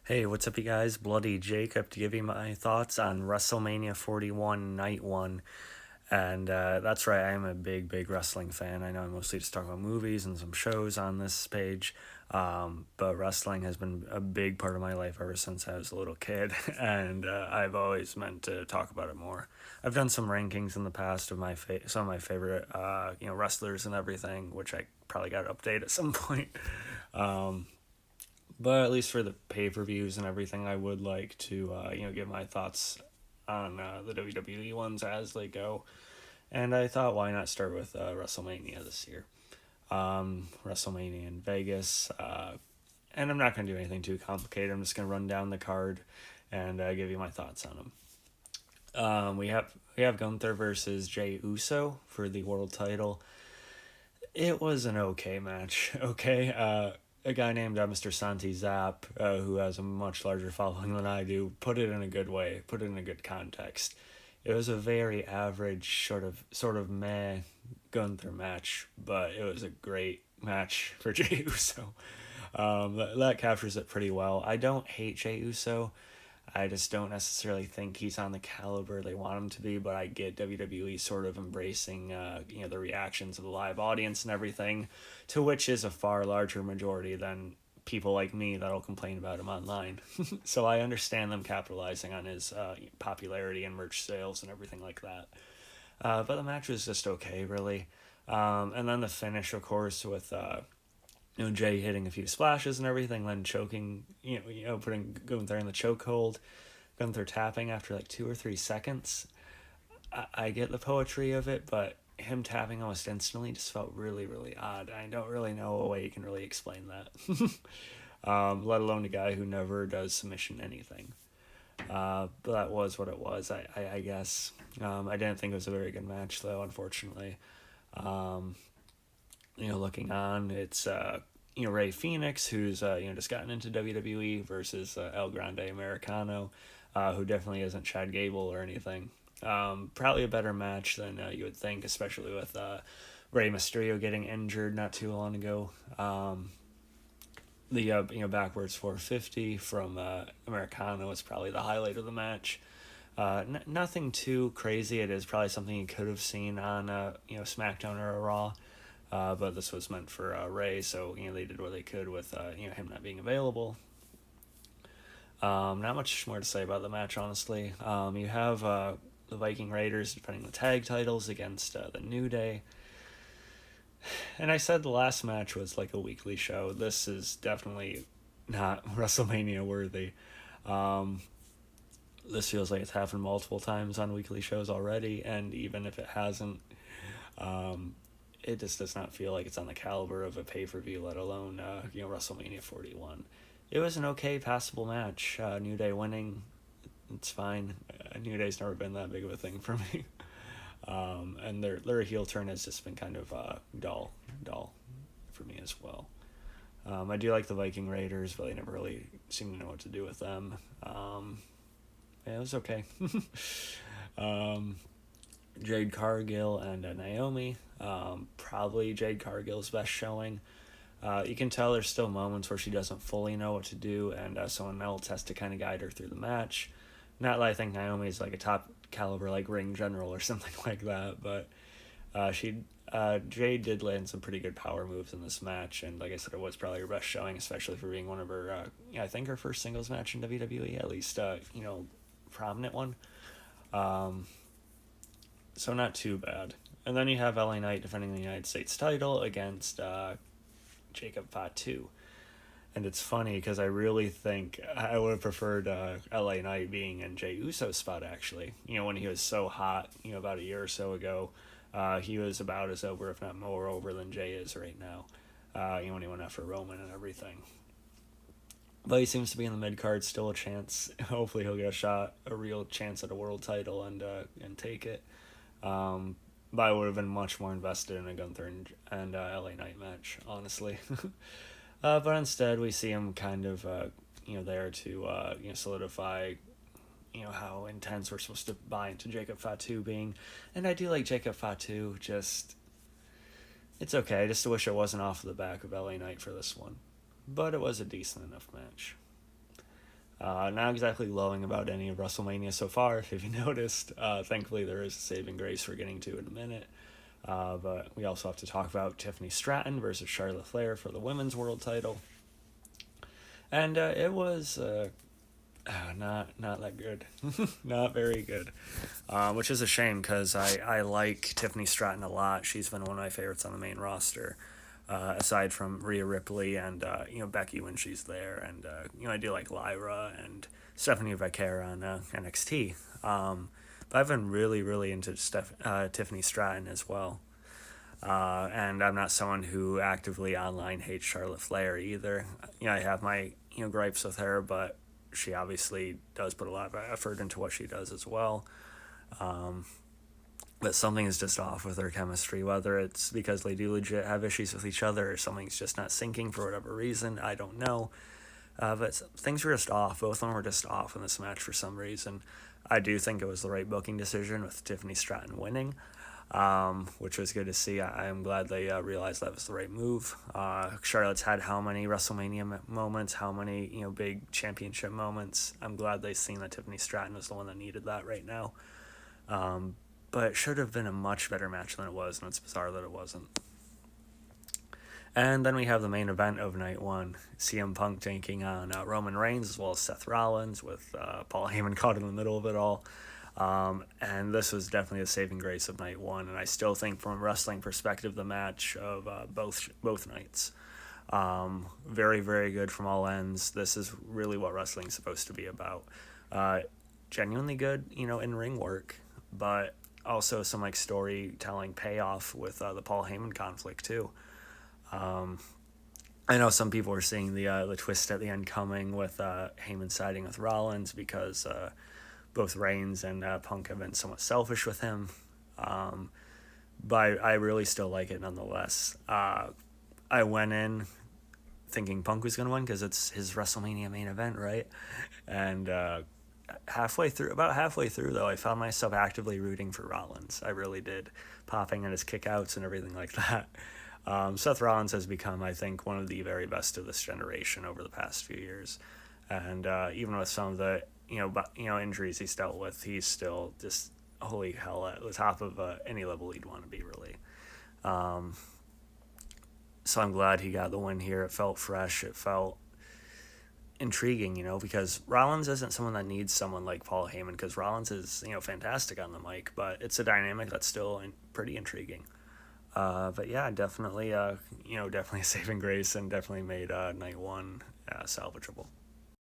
Hey, what's up, you guys? Bloody Jacob to give you my thoughts on WrestleMania 41 Night 1. And that's right, I am a big wrestling fan. I know I mostly just talk about movies and some shows on this page, but wrestling has been a big part of my life ever since I was a little kid, and I've always meant to talk about it more. I've done some rankings in the past of some of my favorite wrestlers and everything, which I probably got to update at some point. Um, but at least for the pay per views and everything, I would like to give my thoughts on the WWE ones as they go. And I thought, why not start with WrestleMania this year? WrestleMania in Vegas, and I'm not going to do anything too complicated. I'm just going to run down the card and give you my thoughts on them. We have Gunther versus Jey Uso for the world title. It was an okay match. Okay, a guy named Mr. Santi Zap, who has a much larger following than I do, put it in a good way, put it in a good context. It was a very average sort of meh Gunther match, but it was a great match for Jey Uso. That captures it pretty well. I don't hate Jey Uso. I just don't necessarily think he's on the caliber they want him to be, but I get WWE sort of embracing, the reactions of the live audience and everything, to which is a far larger majority than people like me that'll complain about him online. So I understand them capitalizing on his popularity and merch sales and everything like that. But the match was just okay, really. And then the finish, of course, with Jay hitting a few splashes and everything, then choking, putting Gunther in the chokehold, Gunther tapping after like 2 or 3 seconds. I get the poetry of it, but him tapping almost instantly just felt really odd. I don't really know a way you can really explain that. Let alone a guy who never does submission anything. But that was what it was, I guess. I didn't think it was a very good match, though, unfortunately. Um, looking on, it's Ray Phoenix, who's just gotten into WWE, versus El Grande Americano, who definitely isn't Chad Gable or anything. Probably a better match than you would think, especially with Rey Mysterio getting injured not too long ago. The backwards 450 from Americano is probably the highlight of the match. Nothing too crazy. It is probably something you could have seen on SmackDown or a Raw. But this was meant for Ray, so they did what they could with him not being available. Not much more to say about the match, honestly. You have the Viking Raiders defending the tag titles against the New Day. And I said the last match was like a weekly show. This is definitely not WrestleMania worthy. Um, this feels like it's happened multiple times on weekly shows already, and even if it hasn't, um, it just does not feel like it's on the caliber of a pay per view, let alone WrestleMania 41. It was an okay, passable match. New Day winning, it's fine. New Day's never been that big of a thing for me. And their heel turn has just been kind of dull for me as well. I do like the Viking Raiders, but they never really seem to know what to do with them. Yeah, it was okay. um, Jade Cargill and Naomi. Probably Jade Cargill's best showing. You can tell there's still moments where she doesn't fully know what to do, and someone else has to kind of guide her through the match. Not that I think Naomi's like a top caliber like ring general or something like that, but Jade did land some pretty good power moves in this match, and like I said, it was probably her best showing, especially for being one of her, I think her first singles match in WWE, at least prominent one. Um, so not too bad. And then you have LA Knight defending the United States title against Jacob Fatu. And it's funny because I really think I would have preferred LA Knight being in Jey Uso's spot, actually. When he was so hot, about a year or so ago, he was about as over, if not more over, than Jey is right now. When he went after Roman and everything. But he seems to be in the mid card, still a chance. Hopefully he'll get a real chance at a world title and take it. But I would have been much more invested in a Gunther and LA Knight match, honestly. But instead, we see him kind of, there to, solidify, how intense we're supposed to buy into Jacob Fatu being. And I do like Jacob Fatu, just, it's okay. I just wish it wasn't off the back of LA Knight for this one. But it was a decent enough match. Not exactly glowing about any of WrestleMania so far, if you noticed. Thankfully, there is a saving grace we're getting to in a minute. But we also have to talk about Tiffany Stratton versus Charlotte Flair for the women's world title. And it was not that good. Not very good. Which is a shame because I like Tiffany Stratton a lot. She's been one of my favorites on the main roster. Aside from Rhea Ripley and Becky when she's there, and I do like Lyra and Stephanie Vaquer on NXT. But I've been really into Tiffany Stratton as well. And I'm not someone who actively online hates Charlotte Flair either. I have my gripes with her, but she obviously does put a lot of effort into what she does as well. But something is just off with their chemistry, whether it's because they do legit have issues with each other or something's just not syncing for whatever reason. I don't know. But things were just off. Both of them were just off in this match for some reason. I do think it was the right booking decision with Tiffany Stratton winning, which was good to see. I am glad they realized that was the right move. Charlotte's had how many WrestleMania moments, how many big championship moments. I'm glad they've seen that Tiffany Stratton was the one that needed that right now. But it should have been a much better match than it was, and it's bizarre that it wasn't. And then we have the main event of night one, CM Punk taking on Roman Reigns as well as Seth Rollins, with Paul Heyman caught in the middle of it all. And this was definitely a saving grace of night one, and I still think from a wrestling perspective, the match of both nights. Very good from all ends. This is really what wrestling's supposed to be about. Genuinely good, in-ring work, but also some storytelling payoff with the Paul Heyman conflict too. I know some people were seeing the twist at the end coming with Heyman siding with Rollins because both Reigns and Punk have been somewhat selfish with him, but I really still like it nonetheless. I went in thinking Punk was going to win because it's his WrestleMania main event, right? And about halfway through though, I found myself actively rooting for Rollins. I really did, popping at his kickouts and everything like that. Seth Rollins has become, I think, one of the very best of this generation over the past few years, and even with some of the injuries he's dealt with, he's still just holy hell at the top of any level he'd want to be, really. So I'm glad he got the win here. It felt fresh. It felt intriguing, because Rollins isn't someone that needs someone like Paul Heyman, because Rollins is, fantastic on the mic, but it's a dynamic that's still pretty intriguing. But yeah, definitely a saving grace, and definitely made night one salvageable.